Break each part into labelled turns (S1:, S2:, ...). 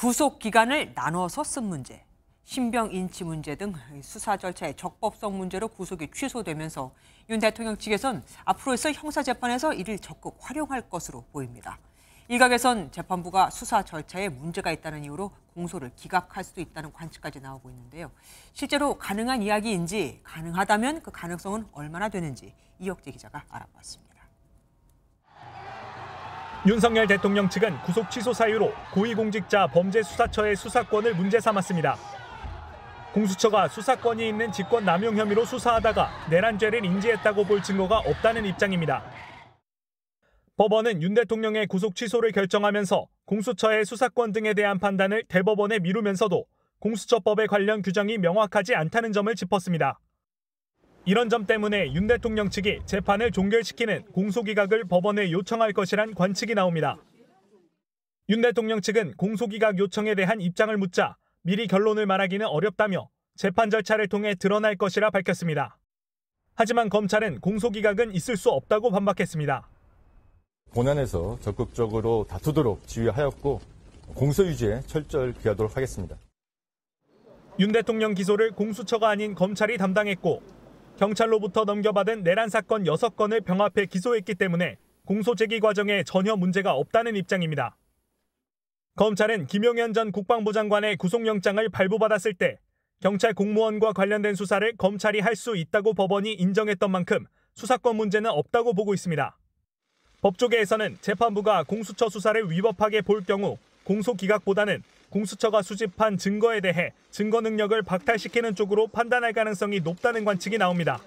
S1: 구속 기간을 나눠서 쓴 문제, 신병 인치 문제 등 수사 절차의 적법성 문제로 구속이 취소되면서 윤 대통령 측에선 앞으로 있을 형사재판에서 이를 적극 활용할 것으로 보입니다. 일각에선 재판부가 수사 절차에 문제가 있다는 이유로 공소를 기각할 수도 있다는 관측까지 나오고 있는데요. 실제로 가능한 이야기인지, 가능하다면 그 가능성은 얼마나 되는지 이혁재 기자가 알아봤습니다.
S2: 윤석열 대통령 측은 구속 취소 사유로 고위공직자 범죄수사처의 수사권을 문제 삼았습니다. 공수처가 수사권이 있는 직권남용 혐의로 수사하다가 내란죄를 인지했다고 볼 증거가 없다는 입장입니다. 법원은 윤 대통령의 구속 취소를 결정하면서 공수처의 수사권 등에 대한 판단을 대법원에 미루면서도 공수처법에 관련 규정이 명확하지 않다는 점을 짚었습니다. 이런 점 때문에 윤 대통령 측이 재판을 종결시키는 공소기각을 법원에 요청할 것이란 관측이 나옵니다. 윤 대통령 측은 공소기각 요청에 대한 입장을 묻자 미리 결론을 말하기는 어렵다며 재판 절차를 통해 드러날 것이라 밝혔습니다. 하지만 검찰은 공소기각은 있을 수 없다고 반박했습니다.
S3: 본안에서 적극적으로 다투도록 지휘하였고 공소 유지에 철저히 기하도록 하겠습니다.
S2: 윤 대통령 기소를 공수처가 아닌 검찰이 담당했고 경찰로부터 넘겨받은 내란 사건 6건을 병합해 기소했기 때문에 공소 제기 과정에 전혀 문제가 없다는 입장입니다. 검찰은 김용현 전 국방부 장관의 구속영장을 발부받았을 때 경찰 공무원과 관련된 수사를 검찰이 할 수 있다고 법원이 인정했던 만큼 수사권 문제는 없다고 보고 있습니다. 법조계에서는 재판부가 공수처 수사를 위법하게 볼 경우 공소기각보다는 공수처가 수집한 증거에 대해 증거 능력을 박탈시키는 쪽으로 판단할 가능성이 높다는 관측이 나옵니다.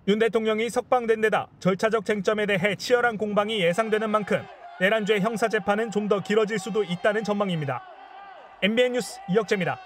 S2: 윤 대통령이 석방된 데다 절차적 쟁점에 대해 치열한 공방이 예상되는 만큼 내란죄 형사재판은 좀 더 길어질 수도 있다는 전망입니다. MBN 뉴스 이혁재입니다.